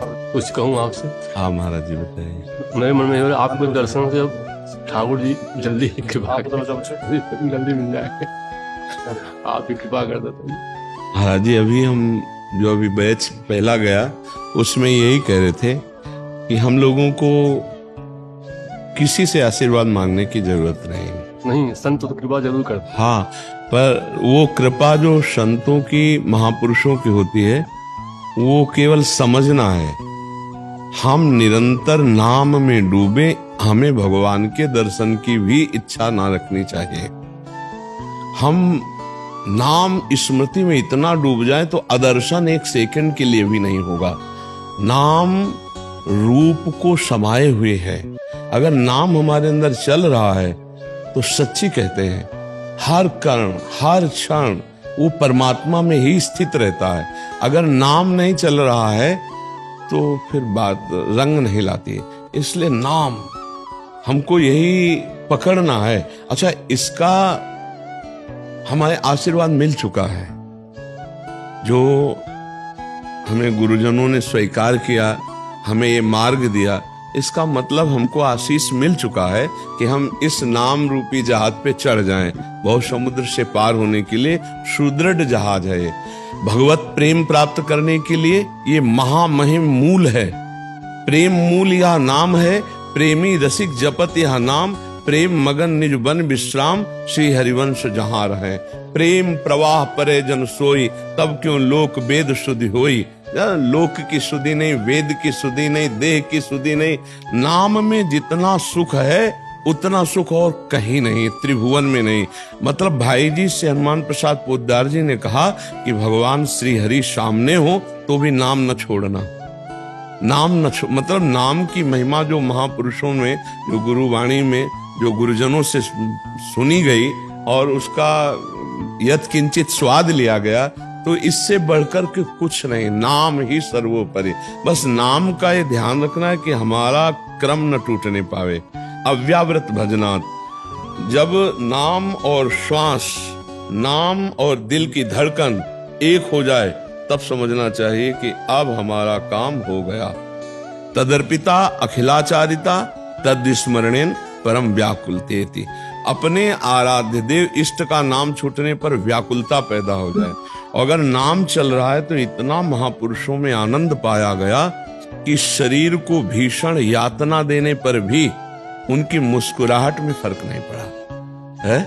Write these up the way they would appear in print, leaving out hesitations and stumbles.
कुछ कहूँ आपसे? हाँ महाराज जी बताइए। मेरे मन में ये आपके दर्शन से अब ठाकुर जी जल्दी कृपा जल्दी मिल जाए, आप ही कृपा कर देते हैं। महाराज जी अभी हम जो अभी बैच पहला गया उसमें यही कह रहे थे कि हम लोगों को किसी से आशीर्वाद मांगने की जरूरत नहीं। संत तो कृपा जरूर करते। हाँ, पर वो कृपा जो संतों की महापुरुषों की होती है वो केवल समझना है। हम निरंतर नाम में डूबे, हमें भगवान के दर्शन की भी इच्छा ना रखनी चाहिए। हम नाम स्मृति में इतना डूब जाए तो अदर्शन एक सेकंड के लिए भी नहीं होगा। नाम रूप को समाये हुए है। अगर नाम हमारे अंदर चल रहा है तो सच्ची कहते हैं हर कण हर क्षण वो परमात्मा में ही स्थित रहता है। अगर नाम नहीं चल रहा है तो फिर बात रंग नहीं लाती। इसलिए नाम हमको यही पकड़ना है। अच्छा, इसका हमारे आशीर्वाद मिल चुका है, जो हमें गुरुजनों ने स्वीकार किया, हमें ये मार्ग दिया, इसका मतलब हमको आशीष मिल चुका है कि हम इस नाम रूपी जहाज पे चढ़ जाएं। बहुत समुद्र से पार होने के लिए सुदृढ़ जहाज है ये। भगवत प्रेम प्राप्त करने के लिए ये महामहिम मूल है। प्रेम मूल यह नाम है, प्रेमी रसिक जपत यह नाम, प्रेम मगन निज बन विश्राम, श्री हरिवंश जहां रहे। प्रेम प्रवाह परे जन सोई, तब क्यों लोक वेद शुद्धि होई। लोक की शुद्धि नहीं, वेद की शुद्धि नहीं, देह की शुद्धि नहीं। नाम में जितना सुख है उतना सुख और कहीं नहीं, त्रिभुवन में नहीं। मतलब भाई जी से हनुमान प्रसाद पोद्दार जी ने कहा कि भगवान श्री हरि सामने हो तो भी नाम न छोड़ना। नाम न मतलब नाम की महिमा जो महापुरुषों में, जो गुरुवाणी में, जो गुरुजनों से सुनी गई और उसका यत्किंचित स्वाद लिया गया, तो इससे बढ़कर के कुछ नहीं। नाम ही सर्वोपरि। बस नाम का ये ध्यान रखना है कि हमारा क्रम न टूटने पावे। अव्यावृत भजनात्, जब नाम और श्वास, नाम और दिल की धड़कन एक हो जाए तब समझना चाहिए कि अब हमारा काम हो गया। तदर्पिता अखिलाचारिता तद्स्मरणेन परम व्याकुलतेति। अपने आराध्य देव इष्ट का नाम छूटने पर व्याकुलता पैदा हो जाए। अगर नाम चल रहा है तो इतना महापुरुषों में आनंद पाया गया कि शरीर को भीषण यातना देने पर भी उनकी मुस्कुराहट में फर्क नहीं पड़ा है।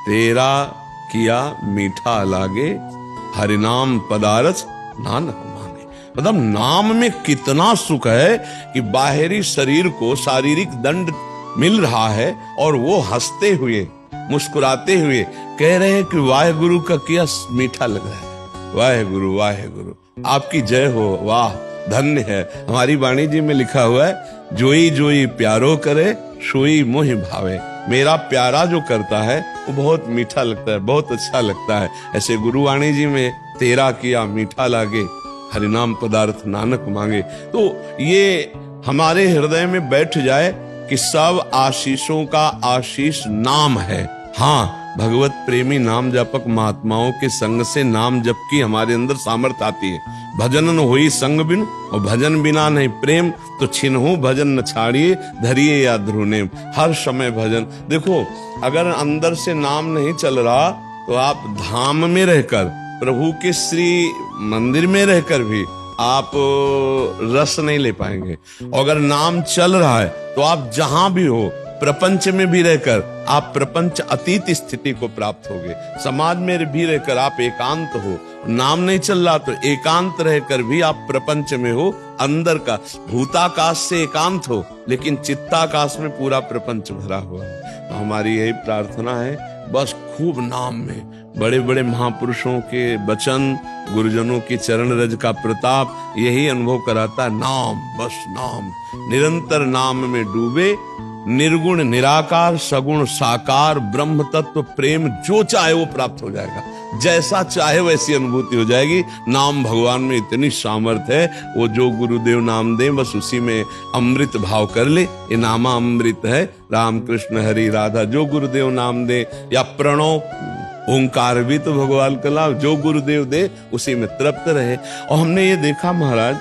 तेरा किया मीठा लागे, हरिनाम पदारस नानक मांगे। मतलब नाम में कितना सुख है कि बाहरी शरीर को शारीरिक दंड मिल रहा है और वो हंसते हुए मुस्कुराते हुए कह रहे हैं कि वाहेगुरु का किया मीठा लग रहा है। वाहेगुरु वाहेगुरु, आपकी जय हो, वाह धन्य है। हमारी वाणी जी में लिखा हुआ है, जोई जोई प्यारो करे सोई मोहि भावे। मेरा प्यारा जो करता है वो बहुत मीठा लगता है, बहुत अच्छा लगता है। ऐसे गुरुवाणी जी में तेरा किया मीठा लागे, हरिनाम पदार्थ नानक मांगे। तो ये हमारे हृदय में बैठ जाए कि सब आशीषों का आशीष नाम है। हाँ, भगवत प्रेमी नाम जपक महात्माओं के संग से नाम जप की हमारे अंदर सामर्थ्य आती है। भजन न होई संग बिन, और भजन बिना नहीं प्रेम, तो छिन्हु भजन न छाड़िए, धरिए या ध्रुने। हर समय भजन। देखो, अगर अंदर से नाम नहीं चल रहा तो आप धाम में रहकर, प्रभु के श्री मंदिर में रहकर भी आप रस नहीं ले पाएंगे। अगर नाम चल रहा है तो आप जहां भी हो, प्रपंच में भी रहकर आप प्रपंच अतीत स्थिति को प्राप्त होगे। समाज में भी रहकर आप एकांत हो। नाम नहीं चल रहा तो एकांत रहकर भी आप प्रपंच में हो। अंदर का भूताकाश से एकांत हो, लेकिन चित्ताकाश में पूरा प्रपंच भरा हुआ है। तो हमारी यही प्रार्थना है, बस खूब नाम में बड़े बड़े महापुरुषों के वचन, गुरुजनों की चरण रज का प्रताप यही अनुभव कराता। नाम, बस नाम, निरंतर नाम में डूबे। निर्गुण निराकार सगुण साकार ब्रह्म तत्व प्रेम जो चाहे वो प्राप्त हो जाएगा। जैसा चाहे वैसी अनुभूति हो जाएगी। नाम भगवान में इतनी सामर्थ्य है, वो जो गुरुदेव नाम दे बस उसी में अमृत भाव कर ले। ये नामा अमृत है। राम कृष्ण हरि राधा, जो गुरुदेव नाम दे, या प्रणव ओंकार भी तो भगवान का लाभ, जो गुरुदेव दे उसी में तृप्त रहे। और हमने ये देखा महाराज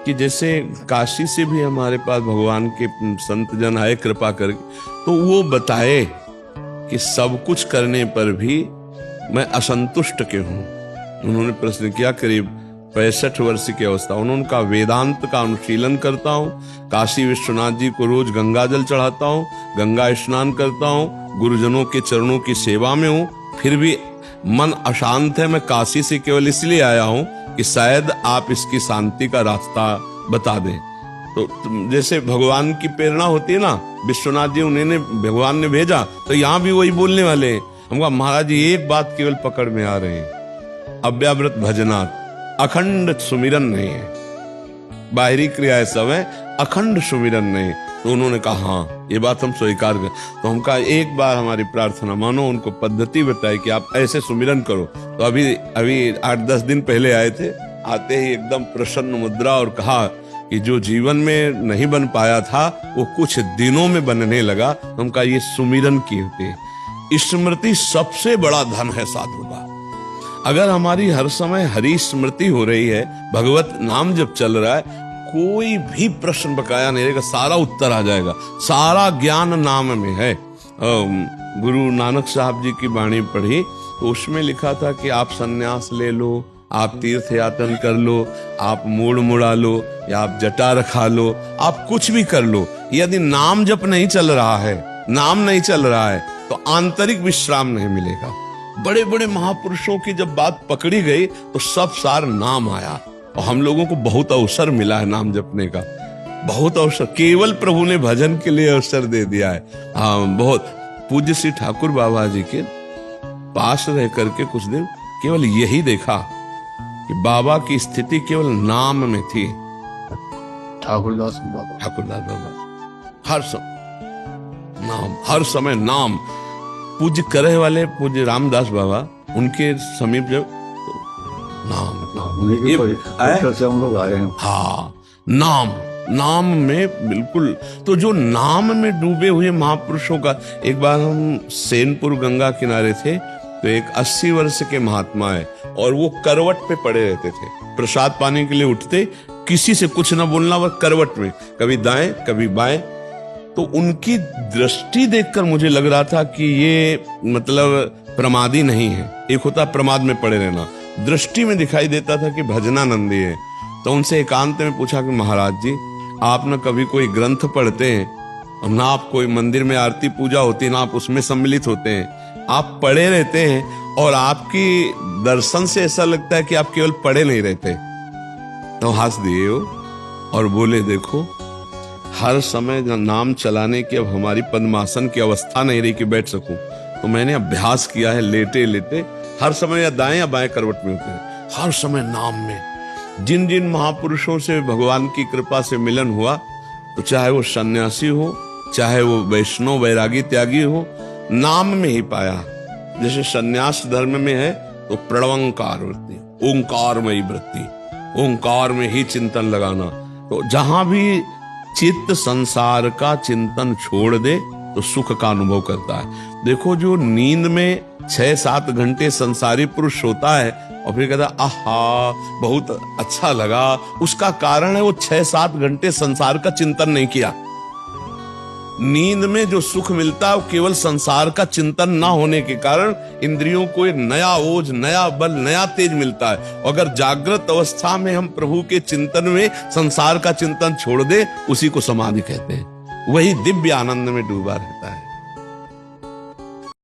कि जैसे काशी से भी हमारे पास भगवान के संत जन आए कृपा करके, तो वो बताए कि सब कुछ करने पर भी मैं असंतुष्ट क्यों हूं। उन्होंने प्रश्न किया, करीब 65 वर्ष की अवस्था, उन्होंने कहा वेदांत का अनुशीलन करता हूँ, काशी विश्वनाथ जी को रोज गंगा जल चढ़ाता हूँ, गंगा स्नान करता हूँ, गुरुजनों के चरणों की सेवा में हूँ, फिर भी मन अशांत है। मैं काशी से केवल इसलिए आया हूँ कि शायद आप इसकी शांति का रास्ता बता दें। तो जैसे भगवान की प्रेरणा होती है ना, विश्वनाथ जी उन्हें भगवान ने भेजा, तो यहाँ भी वही बोलने वाले हैं। हम कहा महाराज जी एक बात केवल पकड़ में आ रहे हैं, अव्यावृत भजनात्, अखंड सुमिरन नहीं है, बाहरी क्रियाएं सब है, अखंड सुमिरन नहीं। तो उन्होंने कहा हाँ ये बात हम स्वीकार कर। तो हम कहा एक बार हमारी प्रार्थना मानो, उनको पद्धति बताई कि आप ऐसे सुमिरन करो। तो अभी 8-10 दिन पहले आए थे, आते ही एकदम प्रसन्न मुद्रा और कहा कि जो जीवन में नहीं बन पाया था वो कुछ दिनों में बनने लगा। हम कहा ये सुमिरन की होती है। स्मृति सबसे बड़ा धन है साधु का। अगर हमारी हर समय हरि स्मृति हो रही है, भगवत नाम जब चल रहा है, कोई भी प्रश्न बकाया नहीं रहेगा, सारा उत्तर आ जाएगा। सारा ज्ञान नाम में है। गुरु नानक साहब जी की वाणी पढ़ी तो उसमें लिखा था कि आप सन्यास ले लो, आप तीर्थ यातन कर लो, आप मूड़ मुड़ा लो, या आप जटा रखा लो, आप कुछ भी कर लो, यदि नाम जप नहीं चल रहा है, नाम नहीं चल रहा है, तो आंतरिक विश्राम नहीं मिलेगा। बड़े बड़े महापुरुषों की जब बात पकड़ी गई तो सब सार नाम आया, और हम लोगों को बहुत अवसर मिला है नाम जपने का, बहुत अवसर। केवल प्रभु ने भजन के लिए अवसर दे दिया है। हाँ, बहुत पूज्य श्री ठाकुर बाबा जी के पास रह करके कुछ दिन केवल यही देखा कि बाबा की स्थिति केवल नाम में थी। ठाकुरदास बाबा हर समय नाम, हर समय नाम। पूज्य करे वाले पूज्य रामदास बाबा, उनके समीप जब तो नाम हम लोग आए हैं। हाँ, नाम में बिल्कुल। तो जो नाम में डूबे हुए महापुरुषों का, एक बार हम सेनपुर गंगा किनारे थे, तो एक 80 वर्ष के महात्मा है, और वो करवट पे पड़े रहते थे। प्रसाद पाने के लिए उठते, किसी से कुछ ना बोलना, वह करवट में, कभी दाएं कभी बाएं। तो उनकी दृष्टि देखकर मुझे लग रहा था कि ये मतलब प्रमादी नहीं है। एक होता प्रमाद में पड़े रहना, दृष्टि में दिखाई देता था कि भजनानंदी है। तो उनसे एकांत में पूछा कि महाराज जी, आप ना कभी कोई ग्रंथ पढ़ते हैं, और ना आप कोई मंदिर में आरती पूजा होती, ना आप उसमें सम्मिलित होते हैं, आप पढ़े रहते हैं, और आपकी दर्शन से ऐसा लगता है कि आप केवल पढ़े नहीं रहते। तो हंस दिए हो और बोले, देखो हर समय नाम चलाने की अब हमारी पद्मासन की अवस्था नहीं रही कि बैठ सकूं, तो मैंने अभ्यास किया है लेटे लेटे, हर समय या दाएं या बाएं करवट में होते हैं, हर समय नाम में। जिन जिन महापुरुषों से भगवान की कृपा से मिलन हुआ, तो चाहे वो सन्यासी हो, चाहे वो वैष्णव वैरागी त्यागी हो, नाम में ही पाया। जैसे सन्यास धर्म में है तो प्रणवंकार वृत्ति, ओंकारमयी वृत्ति, ओंकार में ही चिंतन लगाना। तो जहां भी चित्त संसार का चिंतन छोड़ दे तो सुख का अनुभव करता है। देखो जो नींद में 6-7 घंटे संसारी पुरुष होता है और फिर कहता है आहा बहुत अच्छा लगा, उसका कारण है वो 6-7 घंटे संसार का चिंतन नहीं किया। नींद में जो सुख मिलता है वो केवल संसार का चिंतन ना होने के कारण इंद्रियों को एक नया ओज, नया बल, नया तेज मिलता है। अगर जागृत अवस्था में हम प्रभु के चिंतन में संसार का चिंतन छोड़ दे, उसी को समाधि कहते हैं। वही दिव्य आनंद में डूबा रहता है।